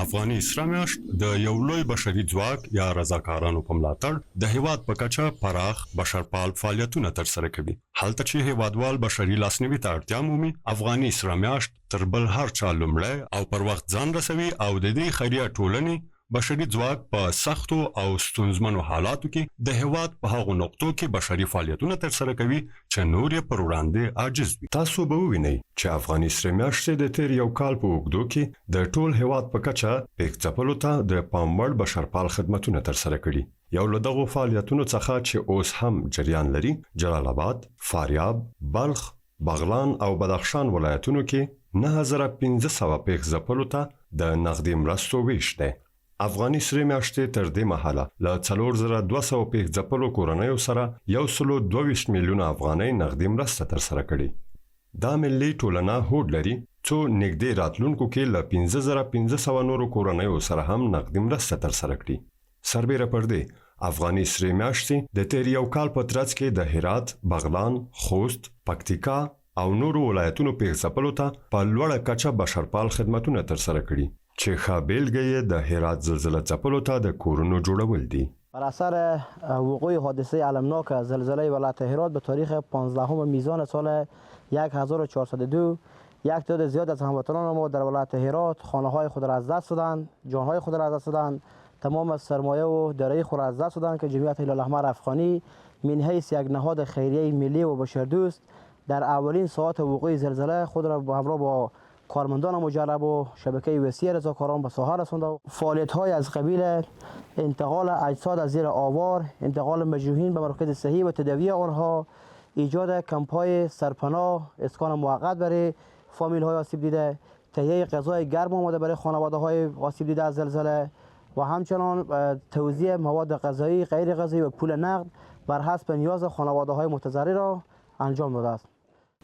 افغاني سره میاشت د یو لوی بشري ځواک یا رضاکارانو په ملاتړ د هیواد په کچه پراخ بشرپال فعالیتونه ترسره کوي. هلته چې هیوادوال بشري لاسنیوي ته اړتیا مومي، افغاني سره میاشت تر بل هر چا لومړی او پر وخت ځان رسوي او د دې خیریه ټولنې بشري ځواک په سختو او ستونزمنو حالاتو کې د هیواد په هغو نقطو کې بشري فعالیتونه ترسره کوي چې نور یې پر وړاندې عاجز وي. تاسو به ووینئ چې افغاني سره میاشتې د تیر یو کال په اوږدو کې د ټول هیواد په کچه پیښ ځپلو ته د پام وړ بشرپال خدمتونه ترسره کړي. یو له دغو فعالیتونو څخه چې اوس هم جریان لري، جلال آباد، فاریاب، بلخ، بغلان او بدخشان ولایتونو کې 9500 پیښ ځپلو ته د نغدي مرستو ویش دی. افغاني سره میاشتې تر دې مهاله له 4200 پیښ ځپلو کورنیو سره 122 میلیونه افغانۍ نغدي مرسته ترسره کړې. دا ملي ټولنه هوډ لري څو نږدې راتلونکو کې له 5500 نورو کورنیو سره هم نغدي مرسته ترسره کړي. سربیره پر دې افغاني سره میاشتې د تیر یو کال په ترڅ کې د هرات، بغلان، خوست، پکتیکا او نورو ولایتونو پیښ ځپلو ته په لوړه کچه بشرپال خدمتونه ترسره کړي چې ښه بیلګه یې د هرات زلزله ځپلو ته د کورونو جوړول دي. بر اثر وقوع حادثه المناک زلزله ولایت هرات به تاریخ 15 میزان سال 1402 یک تعداد زیاد از هموطنان ما در ولایت هرات خانه‌های خود را از دست دادند، جان‌های خود را از دست دادند، تمام از سرمایه و دارایی خود را از دست دادند که جمعیت هلال احمر افغانی من حیث یک نهاد خیریه ملی و بشردوست در اولین ساعات وقوع زلزله خود را همراه با کارمندان مجرب و شبکه وسیع رضاکاران به ساحه رسانده. فعالیت‌های از قبیل انتقال اجساد از زیر آوار، انتقال مجروحین به مراکز صحی و تداوی آنها، ایجاد کمپ‌های سرپناه، اسکان موقت برای فامیل‌های آسیب دیده، تهیه غذای گرم آماده برای خانواده‌های آسیب دیده از زلزله و همچنان توزیع مواد غذایی، غیر غذایی و پول نقد بر حسب نیاز خانواده‌های متضرر را انجام داده است.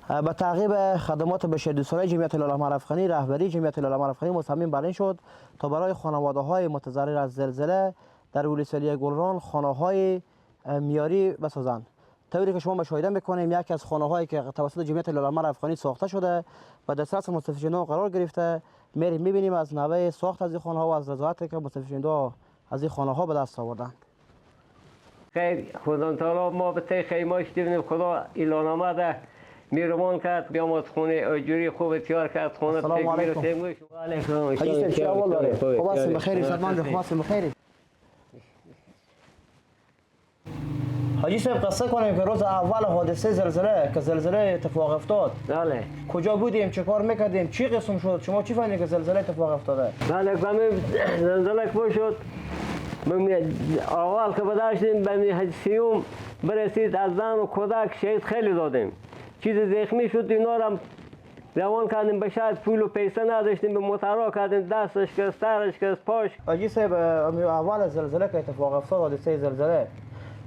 با تعقیب خدمات بشردوستانه جمعیت هلال احمر افغانی، رهبری جمعیت هلال احمر افغانی مصمم بر این شد تا برای خانواده‌های متضرر از زلزله در ولسوالی گلران خانه‌های معیاری بسازند. طوری که شما مشاهده می‌کنیم یکی از خانه‌هایی که توسط جمعیت هلال احمر افغانی ساخته شده و دسترس مستفیدان قرار گرفته، می‌بینیم از نوع ساخت از این خانه‌ها و از رضایتی که مستفیدان از این خانه‌ها به دست آوردند. خیر خدا تعالی ما به ته خیمه‌اش دیدیم، خدا اعلان آمده میرمان کرد، بیامد خونه اجوری خوب تیار کرد، خونه سلام علیکم. علیکم. حاجی صاحب چه احوال داره؟ خوب هستیم بخیر، سلامت بخیر بخیر. حاجی صاحب قصه کنیم که روز اول حادثه زلزله که زلزله اتفاق افتاد، بله کجا بودیم، چه کار میکردیم، چی قسم شد، شما چی فهمیدید که زلزله اتفاق افتاده؟ بله زلزله که شد اول که بداشتیم به سیوم برسید، از زن و کودک شهید خیلی دادیم، چیز زخمی شد اینا را روان کردیم به شهر، پول و پیسه نداشتیم، به موترها کردیم، دستش کست، سرش کست، پاش. حاجی صاحب اول زلزله که اتفاق افتاد، حادثه زلزله،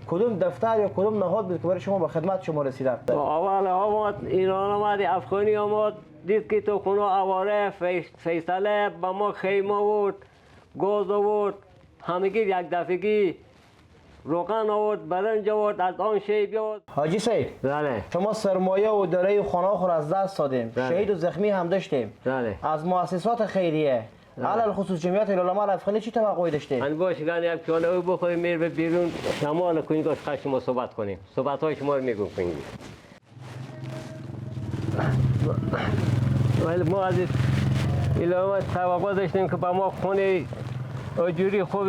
کدوم دفتر یا کدوم نهاد بود که برای شما به خدمت شما رسیده؟ اول آمد ایران آمد، افغانی آمد، دید که تو خونه آواره فیصله با ما خیمه آورد، گاز آورد، همگی یک دفعگی روغن آورد، برنج آورد، از آن شی بیاد. حاجی صاحب بله شما سرمایه و دارایی خانه خود از دست دادیم، شهید و زخمی هم داشتیم، بله از مؤسسات خیریه علل خصوص جمعیت هلال احمر افغانی چی توقعی داشتیم؟ من باشه گانی یک پیاله او بخوریم میر به بیرون شمال کنید که خواهد شما صحبت کنیم، صحبت های شما رو میگم کنید. ولی ما از این توقع داشتیم که با ما خونه اجوری خوب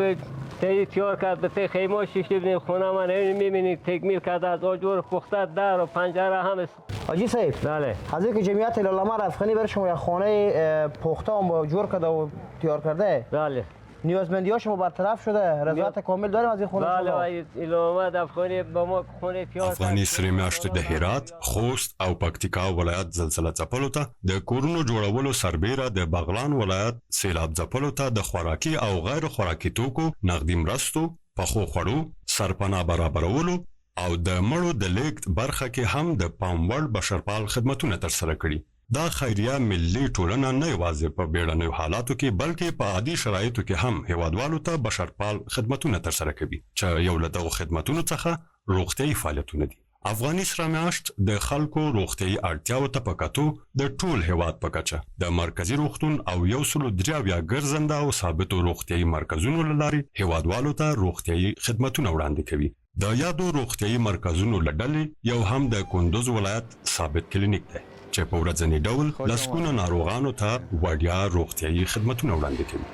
تیار کرد، به تی خیمه شیشته بینیم، خونه من میبینید تکمیل کرده، از آجور پخته، در و پنجره هم. حاجی صاحب بله از اینکه جمعیت هلال احمر افغانی برای شما یک خانه پخته و جور کرده و تیار کرده، بله نیازمندی ها شما برطرف شده، رضایت کامل داریم از این خونه شما؟ بله ایلامت افغانی با ما خونه تیار افغاني سره میاشت د هرات، خوست او پکتیکا ولایت زلزله ځپلو ته د کورونو جوړولو سربیره د بغلان ولایت سیلاب ځپلو ته د خوراکي او غیر خوراکي توکو نغدي مرستو، پخو خوړو، سرپناه برابرولو او د مړو د لیږد برخه کې هم د پام وړ بشرپال خدمتونه ترسره کړي. دا خیریه ملي ټولنه نه یوازې په بیړنیو حالاتو کې بلکې په عادي شرایطو کې هم هیوادوالو ته بشرپال خدمتونه ترسره کوي چې یو له دغو خدمتونو څخه روغتیایي فعالیتونه دي. افغاني سره میاشت د خلکو روغتيایي اړتیاو ته په کتو د ټول هیواد په کچه د مرکزی روغتون او 103 ګرځنده او ثابتو روغتيایي مرکزونو لاري هیوادوالو ته روغتيایي خدماتونه وړاندې کوي. د یادو روغتيایي مرکزونو لړلې یو هم د کندوز ولایت ثابت کلینیک دی چې په ورځنی ډول لسکونه ناروغانو ته وړیا روغتيایي خدماتونه وړاندې کوي.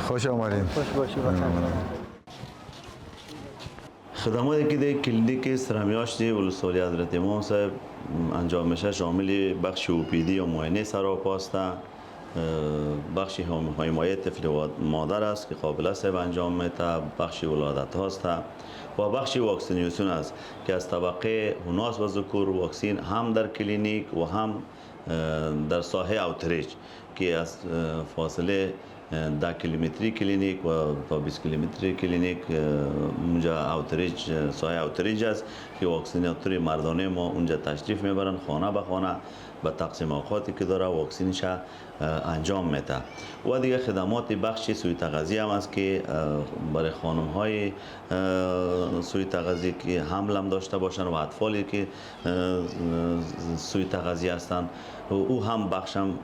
خوش آمدید. خوش باشید. خدماتی که در کلینیک سرمیاشت ولسوالی حضرت امام صاحب انجام میشه شامل بخش اوپیدی و معاینه سراپاست، بخش حمایت طفل و مادر است که قابل است انجام میده، بخش ولادت هاست و بخش واکسیناسیون است که از طبقه اناث و ذکور واکسین هم در کلینیک و هم در ساحه اوتریج که از فاصله 10 کیلومتری کلینیک و تا 20 کیلومتری کلینیک اونجا اوتریج سایه اوتریج است که واکسیناتوری مردانه ما اونجا تشریف میبرن خانه به خانه به تقسیم اوقاتی که داره واکسینش انجام میده. و دیگه خدمات بخش سوی تغذیه هم است که برای خانم های سوی تغذیه که حمل هم داشته باشن و اطفالی که سوی تغذیه هستند او هم بخش هم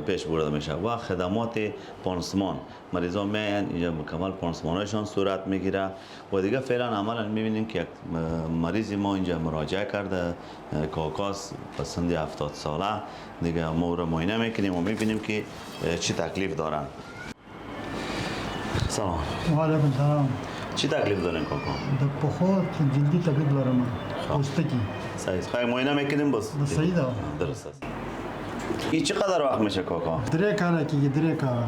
پیش برده میشه. و خدمات پانسمان مریضا میان اینجا مکمل پانسمانایشان صورت میگیره. و دیگه فعلا عملا میبینیم که یک مریض ما اینجا مراجعه کرده کاکاس پسند 70 ساله دیگه ما رو معاینه میکنیم و میبینیم که چی تکلیف دارن. سلام. و علیکم سلام. چی تکلیف دارن کاکا؟ در پخور جلدی تکلیف دارم. پوستکی. صحیح. خیلی معاینه میکنیم بس. صحیح ده. درست است. این چقدر وقت میشه کاکا؟ 3 کاله که 3 کاله.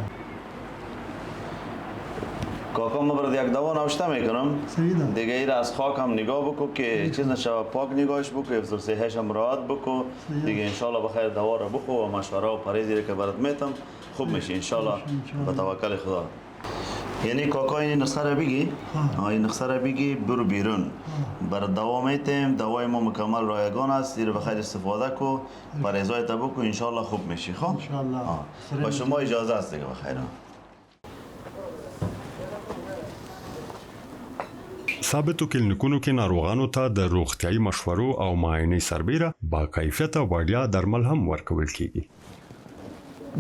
کاکا ما برات یک دوا نوشته میکنم. صحیح ده. دیگه این از خاک هم نگاه بکو که چیز نشه پاک نگاهش بکو افزار صحیحش هم رعایت بکو. دیگه انشالله بخیر دوا رو بخو و مشوره و پرهیزی که برات میتم خوب میشه انشالله با توکل خدا. یعنی کاکا این نسخه رو بگی؟ این نسخه رو بگی برو بیرون. برای دوا میتیم دوای ما مکمل رایگان است این رو بخیر استفاده کو پرهیزای تبو کو انشالله خوب میشی. خب انشالله. با شما اجازه است دیگه بخیر. ثابتو کلینیکونو کې ناروغانو ته د روغتيایي مشورو او معاینې سربېره با کیفیت وړیا درمل هم ورکول کیږي.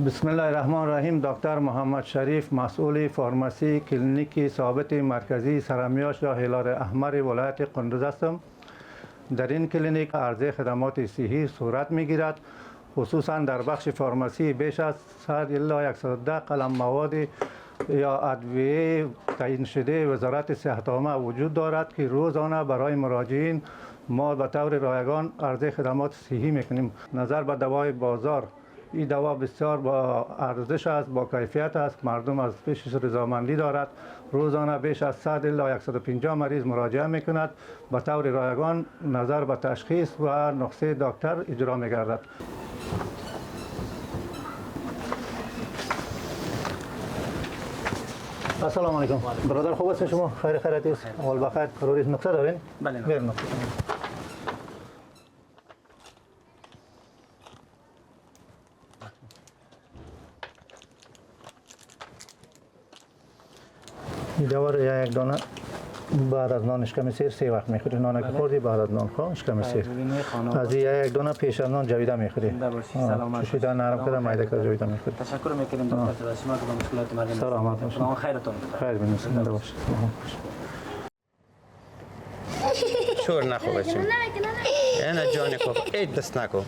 بسم الله الرحمن الرحیم. دکتر محمد شریف مسئول فارماسی کلینیک ثابت مرکزی سرمیاش یا هلال احمر ولایت کندوز هستم. در این کلینیک عرضه خدمات صحی صورت میگیرد، خصوصا در بخش فارماسی بیش از 100 الی 110 قلم مواد یا ادویه تعیین شده وزارت صحت عامه وجود دارد که روزانه برای مراجعین ما به طور رایگان عرضه خدمات صحی میکنیم. نظر به دوای بازار این دوا بسیار با ارزش است، با کیفیت است، مردم از پیشش رضامندی دارد. روزانه بیش از 100 الی 150 مریض مراجعه میکند. به طور رایگان نظر به تشخیص و نسخه دکتر اجرا میگردد. السلام علیکم. برادر خوب هستین شما؟ خیر خیریت است؟ اول بخیر. قرار نقطه دارین؟ بله. بله نقطه. این دوا رو یک دانه بعد از نان اشکم سیر 3 وقت میخوری. نان که خوردی بعد از نان خواه اشکم سیر. از یک دانه پیش از نان جویده میخوری. سلامت. شویده نرم کرده مایده کرده جویده میخوری. تشکر میکنیم دکتر شما که با مشکلات مردم سلامت باشید. شما خیرتون. خیر بینید. زنده باشید. شور نخو بچیم. اینا جان کو ایت دست نکو.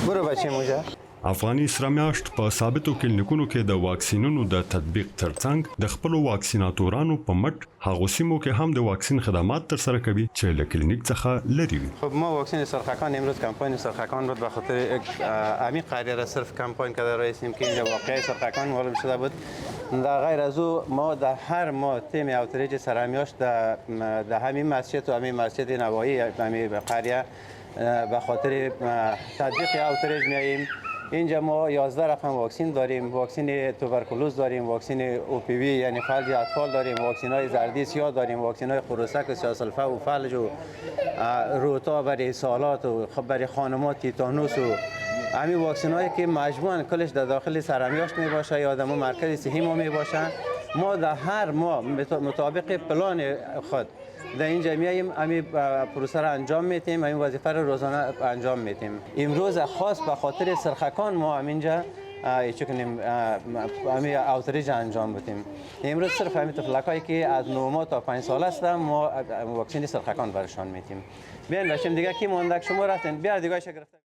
برو بچیم اونجا. افغاني سره میاشت په ثابتو کلینیکونو کې د واکسینونو د تطبیق ترڅنګ د خپل واکسیناتورانو په مټ هغه سیمو کې هم د واکسین خدمات تر سره کوي چې له کلینیک څخه لري وي. خب ما واکسن سرخکان امروز کمپاین سرخکان بود به خاطر عمیق قریه را صرف کمپاین کرده رئیسیم که اینجا واقعی سرخکان معلوم شده بود. در غیر از او ما در هر ماه تیم اوتریج سرمیاشت در همین مسجد و همین مسجد نواحی همین قریه به خاطر تطبیق اوتریج میاییم. اینجا ما 11 رقم واکسین داریم، واکسین توبرکولوز داریم، واکسین او پی وی یعنی فلج اطفال داریم، واکسین های زردی سیاه داریم، واکسین های خروسک و سیاه‌سلفه و فلج و روتا برای سالات و برای خانمات تیتانوس و همین واکسین هایی که مجموعاً کلش در داخل سرمیاشت می باشه یا در مرکز صحی ما می باشن. ما در هر ماه مطابق پلان خود در اینجا میاییم همین پروسه را انجام میتیم، همین وظیفه را روزانه انجام میتیم. امروز خاص به خاطر سرخکان ما همینجا چه کنیم همین اوتریج انجام بدیم. امروز صرف همین طفلکایی که از 9 ماه تا 5 سال هستن ما واکسن سرخکان برشان میتیم. بیاین بچم دیگه کی مونده که شما رفتین بیا دیگه گرفتن.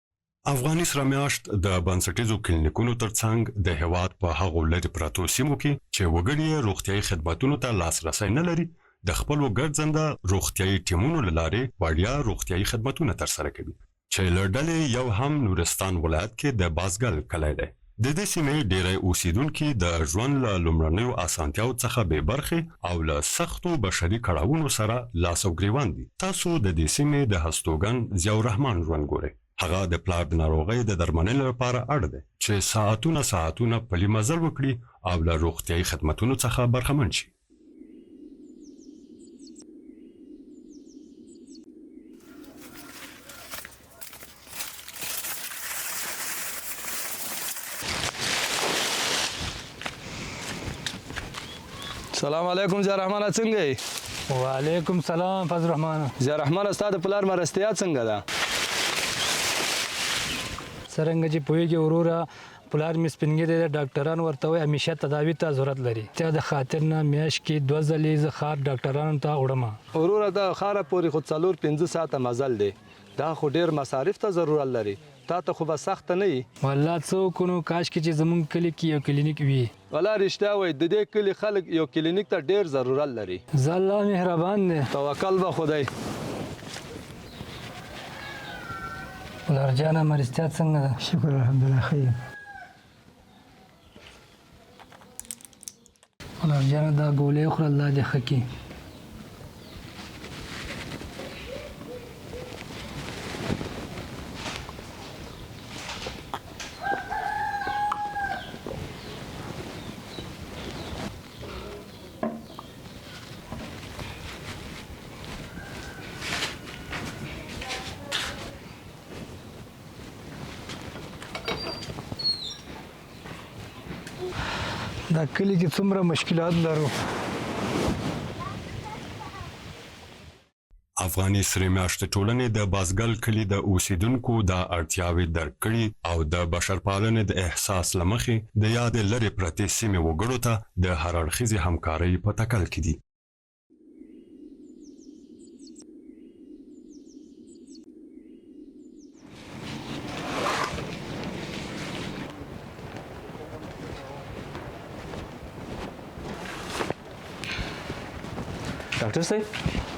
افغاني سره میاشت د بنسټیزو کلینیکونو ترڅنګ د هیواد په هغو لرې پراتو سیمو کې چې وګړي روغتیايي خدماتونو ته لاسرسی نه لري د خپلو ګرځنده روغتیايي ټیمونو له لارې وړیا روغتیايي خدماتونه ترسره کوي چې له ډلې یو هم نورستان ولایت کې د بازګل کلی دی. د دې سیمې ډېری اوسیدونکي د ژوند له لومړنیو اسانتیاو څخه بې برخې او له سختو بشري کړاوونو سره لاس او ګریوان دي. تاسو د دې سیمې د هستوګن ضیاء الرحمن ژوند ګورئ. هغه د پلار د ناروغۍ د درملنې لپاره اړ دی چې ساعتونه پلي مزل وکړي او له روغتیايي خدماتونو څخه برخمن شي. سلام علیکم ضیاء الرحمن څنګه یې؟ وعلیکم سلام فضل الرحمن. ضیاء الرحمن ستا د پلار مرستیا څنګه ده؟ څرنګه چې پوهېږي وروره پلار مې سپین ږیری دی، ډاکټران ورته وایي همیشه تداوي ته ضرورت لري. چا د خاطر نه میاشت کې 2 ځلې زه ښار ډاکټرانو ته وړم. وروره د ښاره پورې خو 4-5 ساعته مزل دی، دا خو ډېر مصارف ته ضرورت لري. تا ته خو به سخته نه وي؟ والله څه وکړو کاش کې چې زمونږ کلي کې یو کلینیک وي. والله رښتیا وایي د دې کلي خلک یو کلینیک ته ډېر ضرورت لري. زه الله مهربان دی. توکل به خدای. پلار جانه مرستیا څنګه ده؟ شکر الحمدلله ښه یم. پلار جانه دا ګولۍ وخوره الله دې ښه کړي. دا کلی کې څومره مشکلات لرو. افغاني سره میاشتې ټولنې د بازګل کلي د اوسیدونکو د اړتیاوې درک کړي او د بشرپالنې د احساس له مخې د یادې لرې پرتې سیمې وګړو ته د هر اړخیزې همکارۍ په تکل کې دي. ډاکټر صاحب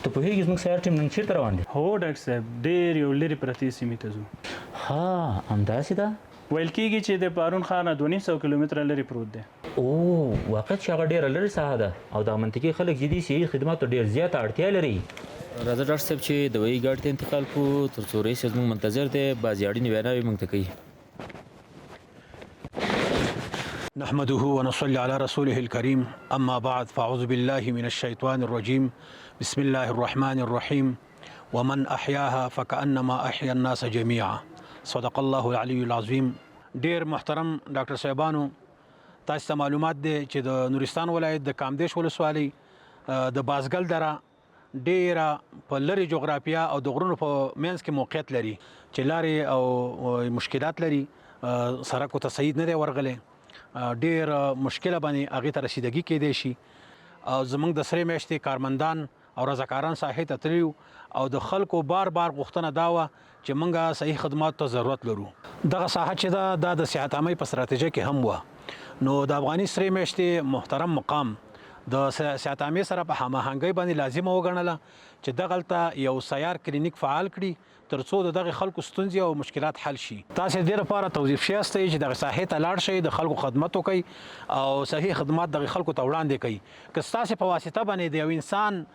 ته پوهېږې زموږ سیار ټیم نن چېرته روان دی؟ هو ډاکټر صاحب ډېر یو لرې پرتې سیمې ته ځو. ها همداسې ده؟ ویل کېږي چې د پارون ښار نه 250 کیلومتره لرې پروت دی. او واقعیت چې هغه ډېره لرې ساحه ده او دغه منطقې خلک چې دي صحي خدماتو ډېر زیاته اړتیا لري. راځه ډاکټر صاحب چې دوایي ګاډي ته انتقال کړو، تر څو رئیس زموږ منتظر دی، بعضې اړینې ویناوې موږ ته کوي. نحمده ونصلي على رسوله الكريم أما بعد فأعوذ بالله من الشيطان الرجيم بسم الله الرحمن الرحيم ومن أحياها فكأنما أحيا الناس جميعا صدق الله العلي العظيم. ډیر محترم ډاکټر صاحبانو، تاسو ته معلومات دی چې د نورستان ولایت د کامدیش ولسوالۍ د بازګل دره ډیره په لرې جغرافیه او د غرونو په منځ کې موقعیت لري چې لارې او مشکلات لري، سړک ورته صحیح نه دی ورغلی، ډیر مشکله باندې هغې ته رسیدګي کیدی شي. او زموږ د سرې میاشتې کارمندان او رضاکاران ساحې ته تللي او د خلکو بار غوښتنه دا وه چې موږ صحیح خدماتو ته ضرورت لرو. دغه ساحه چې ده دا د صحت عامۍ په ستراتیژۍ کې هم وه. نو د افغاني سرې میاشتې محترم مقام د صحت عامې سره په هماهنګۍ باندې لازمه وګڼله چې دغلته یو سیار کلینیک فعال کړي تر څو د دغه خلکو ستونزې او مشکلات حل شي. تاسې دې لپاره توظیف شوي یاستئ چې دغه ساحې ته لاړ شئ، د خلکو خدمت وکئ او صحیح خدمات دغه خلکو ته وړاندې کئ. که ستاسې په واسطه باندې د یو انسان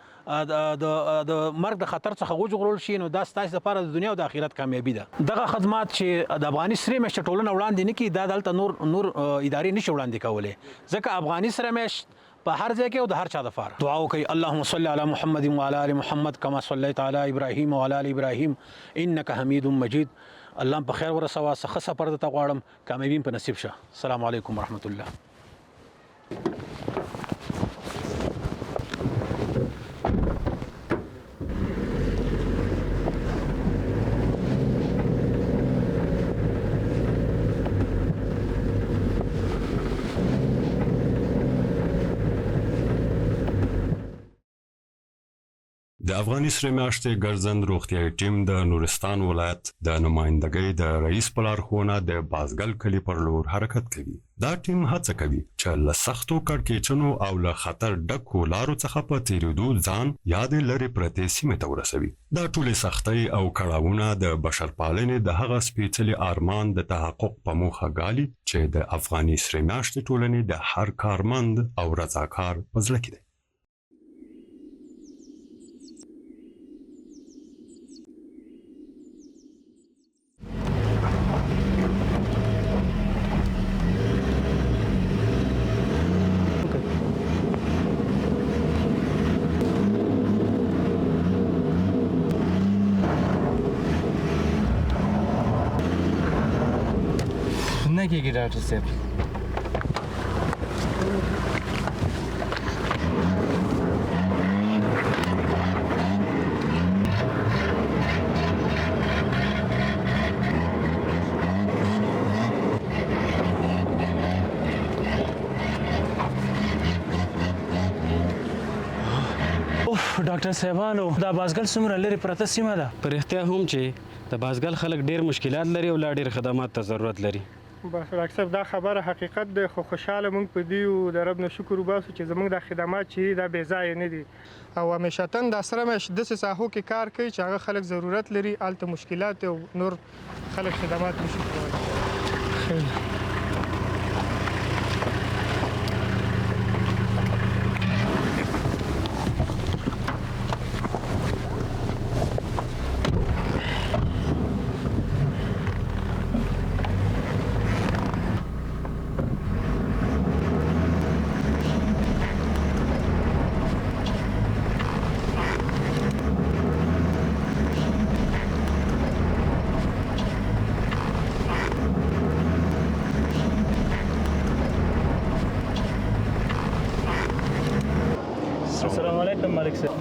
د مرګ د خطر څخه وژغورل شي نو دا ستاسې لپاره د دنیا او د آخرت کامیابي ده. دغه خدمات چې د افغاني سرې میاشت ټولنه وړاندې نه کړي دا دلته نور ادارې نشي وړاندې کولی، ځکه افغاني سرې میاشت په هر ځای کې او د هر چا دپاره. دعا وکړئ اللهم صل علی محمد وعلى ال محمد كما صليت على ابراهيم وعلى ال ابراهيم انك حميد مجيد. الله په خیر ورسوه، څه سفر درته غواړم، کامیابي په نصیب شه. السلام علیکم ورحمت الله. د افغاني سره میاشتې ګرځند روغتیايي ټیم د نورستان ولایت د نمائندګۍ د رئیس په لارښوونه د بازګل کلي پر لور حرکت کوي. دا ټیم هڅه کوي چې له سختو کړکېچنو او له خطر ډکو لارو څخه په تیریدو ځان یا د لرې پرتې سیمې ته ورسوي. دا ټولې سختۍ او کړاوونه د بشرپالنې د هغه سپېڅلي ارمان د تحقق په موخه ګالي چې د افغاني سره میاشتې ټولنې د هر کارمند او رضاکار په زړه کې دی. نه کېږي ډاکټر صاحب. ډاکټر صاحبانو دا بازګل څومره لرې پرته سیمه ده؟ په رښتیا هم چې د بازګل خلک ډېر مشکلات لري او لا ډېر خدمات ته ضرورت لري. بس ډاکټر صاحب دا خبره حقیقت دی، خو خوشحاله موږ په دې یو د رب نه شکر وباسو چې زموږ دا خدمات چې دا بې ځایه نه دي او همیشتن دا سره میاشت داسې ساحو کې کار کوي چې هغه خلک ضرورت لري، هلته مشکلات او نور خلک خدمات نشي کولی. خیلی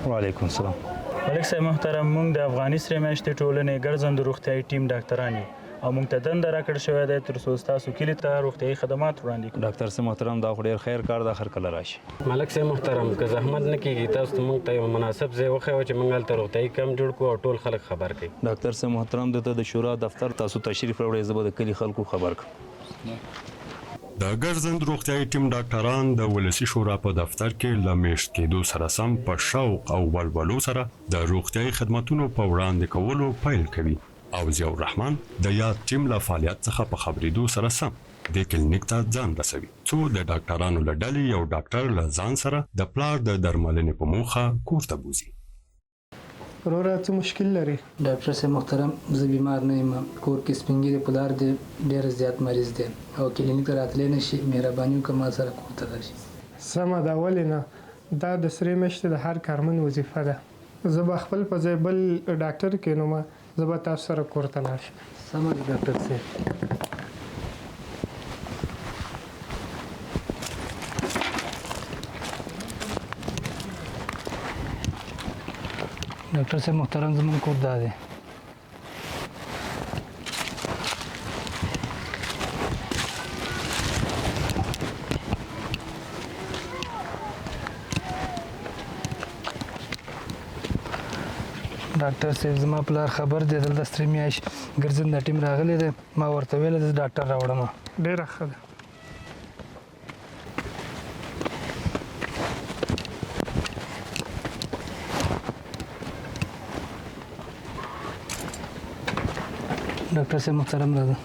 وعلیکم السلام. ملک صاحب محترم، موږ د افغاني سره میاشتې ټولنې ګرځند روغتیايي ټیم ډاکټران یو او موږ ته دنده راکړل شوې ده تر څو ستاسو کلي ته روغتیايي خدمات وړاندې کړو. ډاکټر صاحب محترم دا خو ډېر خیر کار ده، هر کله راشي. ملک صاحب محترم که زحمت نه کېږي تاسو موږ ته یو مناسب ځای وښیو چې موږ هلته روغتیايي کمپ جوړ کړو او ټول خلک خبر کړي. ډاکټر صاحب محترم دلته د شورا دفتر تاسو تشریف راوړئ، زه به د کلي خلکو خبر کړم. د ګرځند روغتیايي ټیم ډاکټران د ولسی شورا په دفتر کې له میاشت کېدو سره سم په شوق او ولولو سره د روغتیايي خدماتو په وړاندې کولو پیل کوي او ضیاء الرحمن د یاد ټیم له فعالیت څخه په خبرېدو سره سم د کلینیک ته ځان رسوي څو د ډاکټرانو له ډلې یو ډاکټر له ځان سره د پلار د درملنې په موخه کور ته بوزي. وروره څه مشکل لري؟ ډاکټر صاحب محترم زه بیمار نه یم، کور کې سپین ږیری پلار دی ډېر زیات مریض دی او کلینیک ته راتلی نه شي، مهرباني وکړه ما سره کور ته راشي. سمه ده، ولې نه؟ دا د سرې میاشتې د هر کارمند وظیفه ده. زه به خپل په ځای بل ډاکټر کینوم، زه به تاسو سره کور ته لاړ شم. سمه ده ډاکټر صاحب. ډاکټر صاحب محترم زموږ کور دا دی. ډاکټر صاحب زما پلار خبر دی دلته ستړي میاشت ګرځنده ټیم راغلی دی، ما ورته ویله زه ډاکټر راوړم. ډېره ښه ده. ډاکټر صاحب محترم راځه.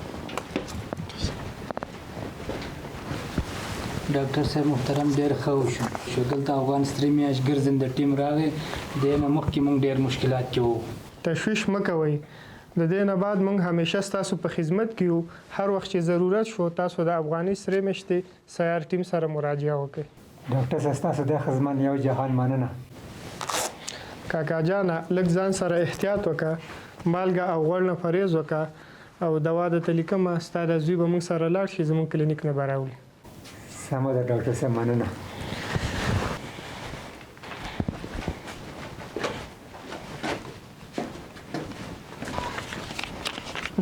ډاکټر صاحب محترم ډېر ښه وشو چې دلته افغان ستړي میاشت ګرځنده ټیم راغی، دې نه مخکې موږ ډېر مشکلات کې وو. تشویش مه کوئ، د دې نه بعد موږ همیشه ستاسو په خدمت کې یو. هر وخت چې ضرورت شو تاسو د افغاني سرې میاشتې سیار ټیم سره مراجعه وکړئ. ډاکټر صاحب ستاسو د خدمت یو جهان مننه. کاکا جانه لږ ځان سره احتیاط وکړه، مالګه او غوړ نه پرهیز وکړه او دوا درته لیکمه، ستا د زوی به موږ سره لاړ شي، زموږ کلینیک نه به راوړي. سمه ده ډاکټر صاحب، مننه.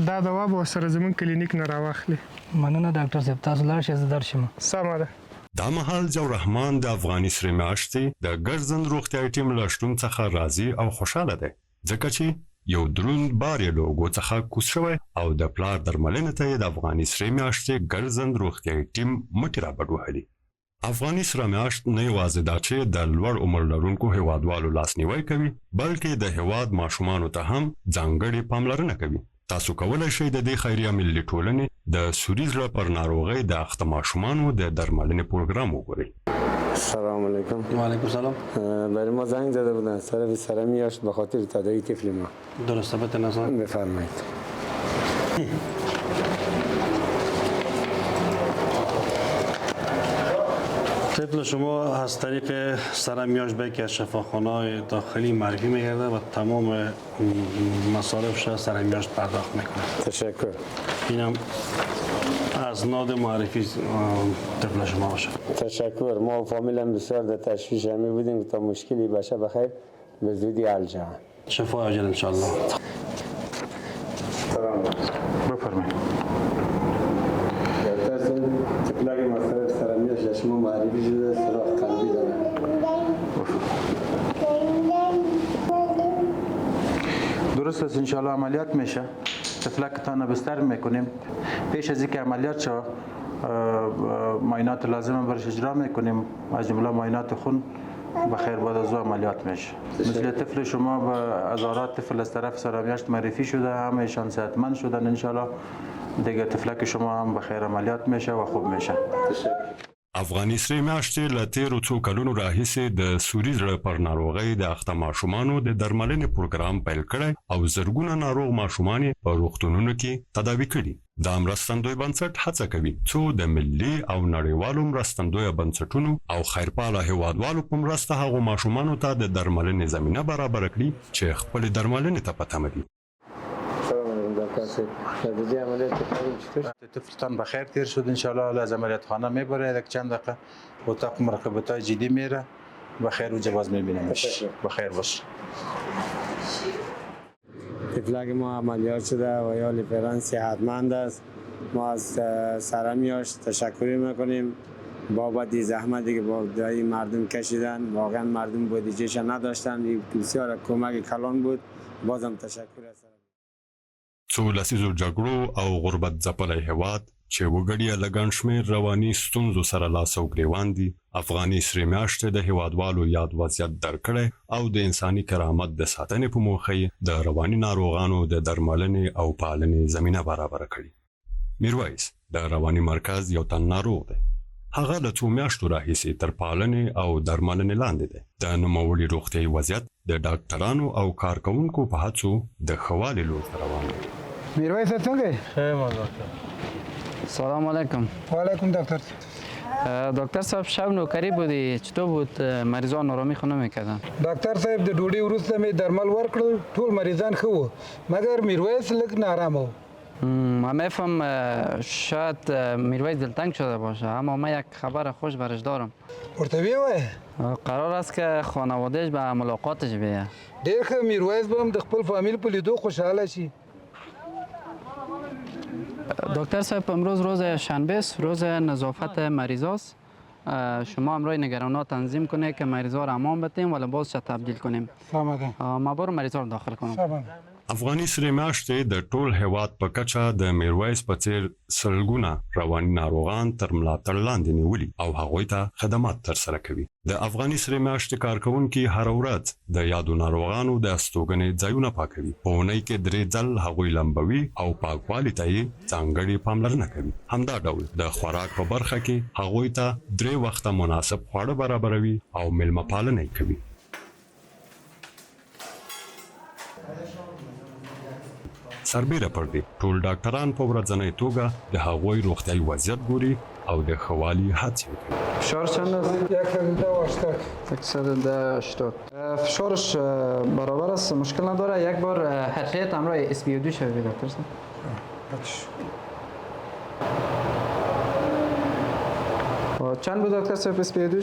دا دوا به ورسره زموږ کلینیک نه راواخلي. مننه ډاکټر صاحب، تاسو لاړ شئ زه درشم. سمه ده. دا مهال ضیاء الرحمن د افغاني سرې میاشتې د ګرځند روغتیايي ټیم له شتون څخه راضي او خوشاله دی ځکه چې یو دروند بار یې لوګو څخه کوز شوی او د پلار درملنې ته یې د افغاني سرې میاشتې ګرځند روغتیايي ټیم مټې رابډ وهلي. افغاني سره میاشت نه یوازې دا چې د لوړ عمر لرونکو هیوادوالو لاسنیوی کوي بلکې د هیواد ماشومانو ته هم ځانګړې پاملرنه کوي. تاسو کولای شئ د دې خیریه ملي ټولنې د سوري زړه پر ناروغۍ د اخته ماشومانو د درملنې پروګرام وګورئ. سلام علیکم. و علیکم سلام. برای ما زنگ زده بودن طرف سر میاشت به خاطر تداوی طفل ما. درسته بهت نظر بفرمایید. طفل شما از طریق سرمیاش به که از شفاخانه‌های داخلی معرفی می‌گرده و تمام مصارفش را سرمیاش پرداخت میکنه. تشکر. اینم از ناد معرفی طفل شما باشه. تشکر. ما و فامیلم بسیار در تشویش همی بودیم تا مشکلی باشه بخیر به زودی حل شود. شفا عاجل ان شاء الله. سلام. بفرمایید. طفلک مصارف سرمیاش شما معرفی شده سراغ قلبی داره. درست است انشالله عملیات میشه. طفلکتان بستر میکنیم. پیش از اینکه عملیات شه معاینات لازم برش اجرا میکنیم از جمله معاینات خون بخیر بعد از عملیات میشه. مثل طفل شما به هزارات طفل از طرف سرمیاشت معرفی شده همهشان صحتمند شدن انشالله دیگه طفلک شما هم بخیر عملیات میشه و خوب میشه. افغاني سرې میاشتې له تیرو څو کلونو راهیسې د سوري زړه پر ناروغۍ د اخته ماشومانو د درملنې پروګرام پیل کړی او زرګونه ناروغ ماشومان یې په روغتونونو کې تداوي کړي. دا مرستندوی بنسټ هڅه کوي څو د ملي او نړیوالو مرستندوی بنسټونو او خیرپاله هیوادوالو په مرسته هغو ماشومانو ته د درملنې زمینه برابر کړي چې خپل درملنې ته په تمه دي. طفلتان بخیر تیر شد انشالله از عملیات خانه میبره یک چند دقیقه اتاق مراقبت های جدی میره بخیر و جواز میبینیمش. بخیر باش. طفلک ما عملیات شده و یا لیفران صحتمند است. ما از سرمیاش تشکر میکنیم بابت زحمتی که با مردم کشیدن. واقعا مردم بودجهش نداشتن بسیار کمک کلان بود. بازم تشکر است. څو لسیزو جګړو او غربت ځپلی هیواد چې وګړي له ګڼ شمېر رواني ستونزو سره لاس او ګرېوان دي افغاني سرې میاشتې د هیوادوالو یاد وضعیت درکړی او د انساني کرامت د ساتنې په موخه یې د رواني ناروغانو د درملنې او پالنې زمینه برابره کړې. میرویس د رواني مرکز یو تن ناروغ دی. هغه له څو میاشتو راهیسې تر پالنې او درملنې لاندې دی. د نوموړي روغتیایي وضعیت د ډاکټرانو او کارکوونکو په هڅو د ښه والي لور ته روان دی. میرویس څنګه؟ سلام علیکم. و علیکم دکتر. دکتر صاحب شب نوکری بودی چطور بود مریضان آرامی خو نمیکردن؟ دکتر صاحب د ډوډۍ وروسته مې درمل ورکړل ټول مریضان ښه وو مګر میرویس لږ نارامه و. من میفهم شاید میرویس دلتنگ شده باشه اما من یک خبر خوش برش دارم. ورته وایه قرار است که خانوادهش به ملاقاتش بیه. ډېر ښه میرویس به هم د خپل فامیل په لیدو خوشحاله شي. دکتر صاحب امروز روز شنبه است روز نظافت مریضاست. شما امروز نگرانات تنظیم کنه که مریضا را امان بتیم ولی بازش تبدیل کنیم. ما برو مریضا رو داخل کنم. افغاني سرې میاشتې د ټول هیواد په کچه د میرویس په څیر سلګونه رواني ناروغان تر ملاتړ لاندې نیولي او هغوی ته خدمات ترسره کوي. د افغاني سرې میاشتې کارکوونکي هره ورځ د یادو ناروغانو د استوګنې ځایونه پاکوي. په اونۍ کې 3 ځل هغوی لمبوي او پاکوالي ته یې ځانګړې پاملرنه کوي. همدا ډول د خوراک په برخه کې هغوی ته 3 وخته مناسب خواړه برابروي او میلمه پالنه کوي. سربیره پر دې ټول ډاکټران په ورځنۍ توګه د هغوی روغتیایي وضعیت ګوري او د ښه والي هڅې کوي. فشار چند است؟ 180. فشارش برابر است مشکل نداره. یک بار حقیقت همراه SpO2 شوید دکتر صاحب. چند بود دکتر صاحب SpO2؟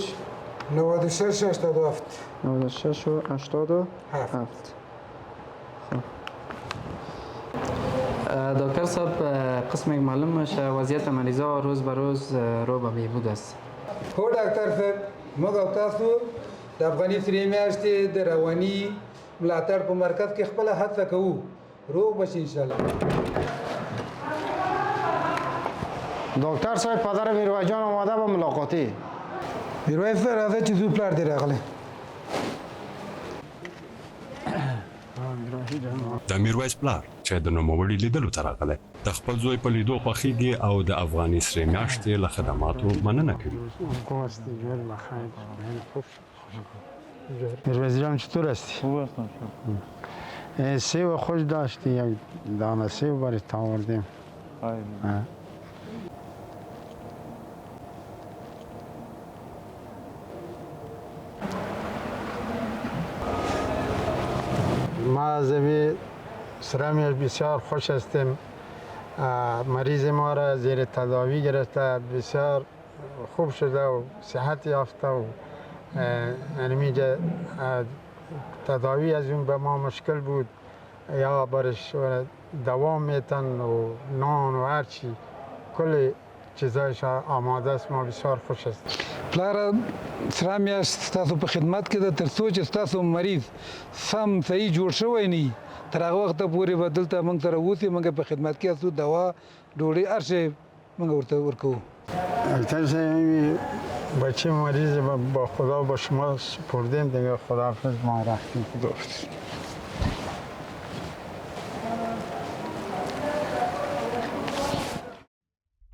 96 و 87. 96 و 87. دکتر صاحب قسم معلوم میشه وضعیت مریضا روز به روز رو به بهبود است. هو ډاکټر صاحب موږ او تاسو د افغاني سرې میاشتې د رواني ملاتړ په مرکز کې خپله هڅه کوو روغ بشي انشاءالله. دکتر صاحب پدر میرویس جان آماده به ملاقاتی. میرویس صاحب راځه چې زو پلار دی راغلی. د میرویس پلار چې د نوموړي لیدلو ته راغلی د خپل زوی په لیدو خوښیږي او د افغاني سرې میاشتې له خدماتو مننه کوي. میرویس جان چطور هستی؟ خوب هستم. سیب خوش داشتی یک دانه سیب برای تا آوردیم. ما از سرم بسیار خوش هستم. مریض ما را زیر تداوی گرفته بسیار خوب شده و صحت یافته و اینجا تداوی از اون به ما مشکل بود یا برش دوام میتن و نان و هرچی کل چیزایش آماده است. ما بسیار خوش است. پلاره سره میاشت ستاسو په خدمت کې ده تر څو چې ستاسو مریض سم صحیح جوړ شوی نه تر هغه وخته پورې به دلته موږ سره اوسي. موږ په خدمت کې یاستو. دوا ډوډۍ هر شی موږ ورته ورکوو. دکتر صاحب بچه مریض با خدا با شما سپردیم دیگه. خداحافظ ما رفتیم.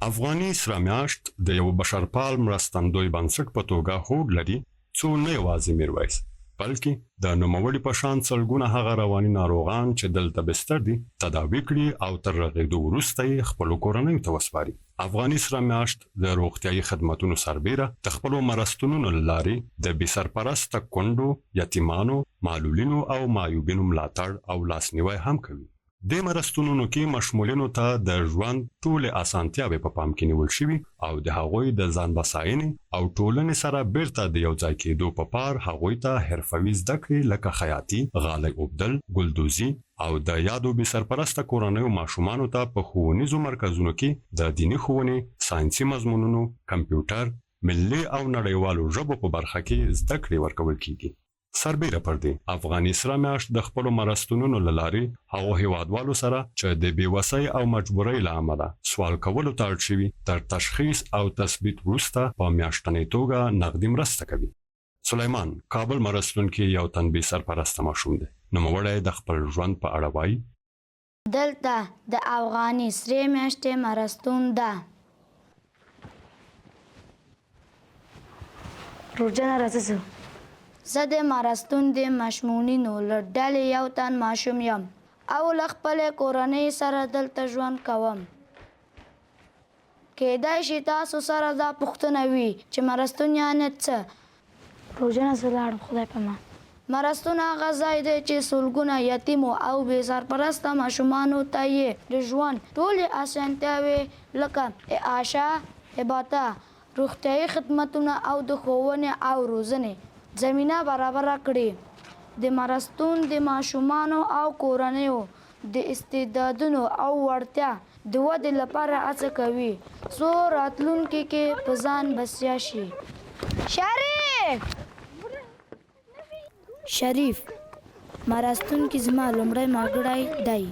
افغاني سره میاشت د یو بشرپال مرستندوی بنسټ په توګه هوډ لري څو نه یوازې میرویس بلکې د نوموړي په شان سلګونه هغه رواني ناروغان چې دلته بستر دي تداوي کړي او تر رغېدو وروسته یې خپلو کورنیو ته وسپاري. افغاني سره میاشت د روغتیايي خدماتو سربیره د خپلو مرستونو له لارې د بې سرپرسته کونډو، یتیمانو، معلولینو او معیوبینو ملاتړ او لاسنیوی هم کوي. د مرستونو کې مشمولینو ته د ژوند ټولې اسانتیاوې په پام کې نیول شوي او د هغوی د ځان بساینې او ټولنې سره بیرته د یو ځای کېدو په پار هغوی ته حرفوي زده کړې لکه خیاطي، غالۍ اوبدل، ګلدوزي او د یادو بې سرپرسته کورنیو ماشومانو ته په ښوونیزو مرکزونو کې د دیني ښوونې، ساینسي مضمونونو، کمپیوټر، ملي او نړیوالو ژبو په برخه کې زده کړې ورکول کیږي. سربیره پر دې افغاني سره میاشت د خپلو مرستونو له لارې هغو هیوادوالو سره چې د بېوسۍ او مجبورۍ له امله سوال کولو ته اړ شوي تر تشخیص او تثبیت وروسته په میاشتنۍ توګه نغدي مرسته کوي. سلیمان کابل مرستون کې یو تن بې سرپرسته ماشوم دی. نوموړی د خپل ژوند په اړه وایي: دلته د افغاني سرې میاشتې مرستون ده. روزانه راځم. زه د مرستون د مشمولینو له ډلې یو تن ماشوم یم او له خپلې کورنۍ سره دلته ژوند کوم. کېدای شي تاسو سره دا پوښتنه وي چې مرستون یعنې څه؟ روزانه زه لاړم. خدای په امان. مرستون هغه ځای دی چې سلګونه یتیمو او بې سرپرسته ماشومانو ته یې د ژوند ټولې اسانتیاوې لکه اعاشه، احاطه، روغتیايي خدمتونه او د ښوونې او روزنې زمینه برابره کړي. د مرستون د ماشومانو او کورنیو د استعدادونو او وړتیا د ودې لپاره هڅه کوي څو راتلونکي کې په ځان بسیا شي. شریف مرستون کې زما لومړی ملګری دی.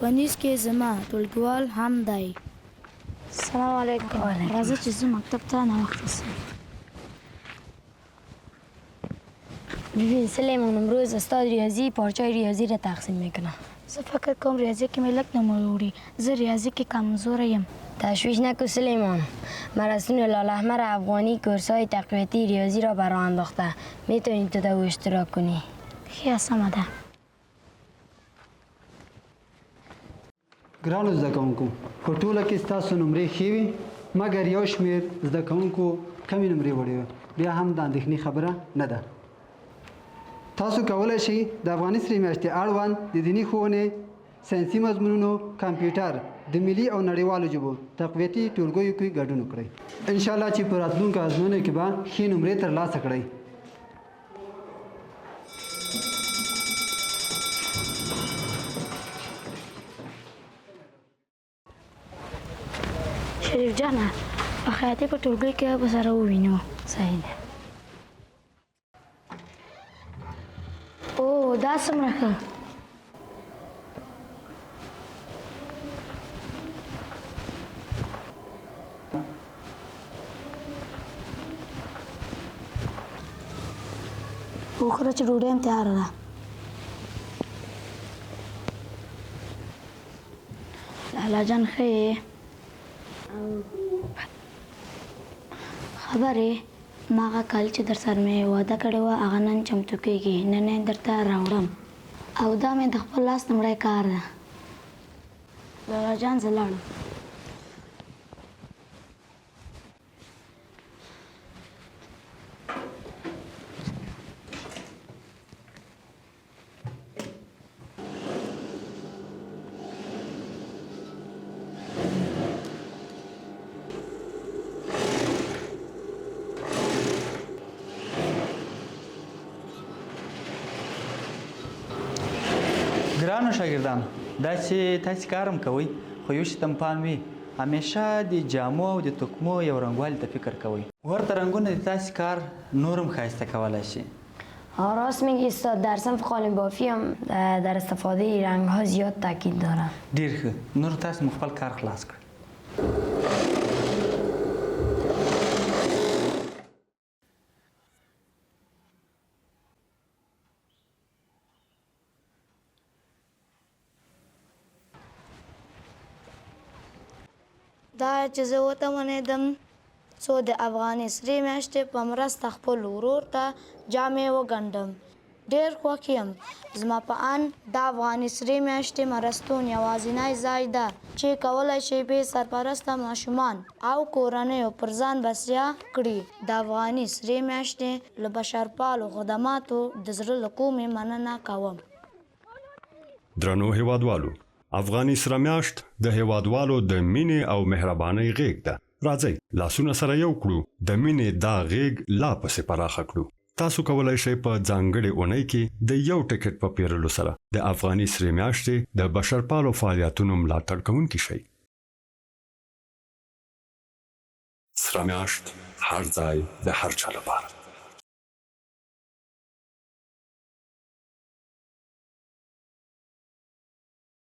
ونیس کې زما ټولګیوال هم دی. السلام علیکم. راځه چې زه مکتب ته ناوخته شم. ببین سلیمان، امروز استاد ریاضی پارچه ریاضی را تقسیم میکنه. زه فکر کوم ریاضی کې مې لږ نمره وړي. زه ریاضی کې کمزوره یم. تشویش نکن سلیمان. مرستون لال‌احمر افغانی کورس‌های تقویتی ریاضی را برای انداخته. میتونی تو در اشتراک کنی. ښه سمه ده. ګرانو زده کوونکو، په ټوله کې ستاسو نمرې ښې وي مګر یو شمېر زده کوونکو کمې نمرې وړې وي. بیا هم د اندېښنې خبره نه ده. تاسو کولی شئ د افغاني سرې میاشتې اړوند د دیني ښوونې، ساینسي مضمونونو، کمپیوټر، د ملي او نړیوالو ژبو تقویتي ټولګیو کې ګډون وکړئ. انشاءالله چې په راتلونکو ازموینو کې به ښې نمرې ترلاسه کړئ. شریف جانه، په خیاطۍ په ټولګي کې به سره ووینو. صحیح ده. او دا څومره ښه. وخوره چې ډوډۍ هم تیاره ده. لالا جان ښه یې؟ خبرې ما هغه کال چې در سره مې واده کړې وه هغه نن چمتو کېږي. نن یې درته راوړم او دا مې د خپل لاس لومړی کار ده. لالا جان زه لاړم. ګرانو شاګردانو دا چې تاسې کار هم کوئ خو یو شي ته پام وي همیشه د جامو او د تکمو یو رنګوالي ته فکر کوئ. ورته رنګونه د تاسې کار نور هم ښایسته کولی شي. راست میگی استاد. در صنف قالین بافی هم در استفاده رنگ ها زیاد تاکید داره. ډیر ښه. نور تاسو مو خپل کار خلاص کړ. دا چې زه وتوانېدم څو د افغاني سرې میاشتې په مرسته خپل ورور ته جامې وګنډم. ډېر خوښ یم. زما په اند د افغاني سرې میاشتې مرستون یوازینی ځای ده چې کولی شي بې سرپرسته ماشومان او کورنیو پر ځان بسیا کړي. د افغاني سرې میاشتې له بشرپالو خدماتو د زړه له کومې مننه کوم. درنو هیوادوالو، افغاني سره میاشت د هیوادوالو د مینې او مهربانۍ غېږ ده. راځئ لاسونه سره یو کړو، د مینې دا غېږ لا پسې پراخه کړو. تاسو کولای شئ په ځانګړې اونۍ کې د یو ټکټ په پیرلو سره د افغاني سرې میاشتې د بشرپالو فعالیتونو ملاتړ کوونکي شئ. سره میاشت هر ځای د هر چا لپاره.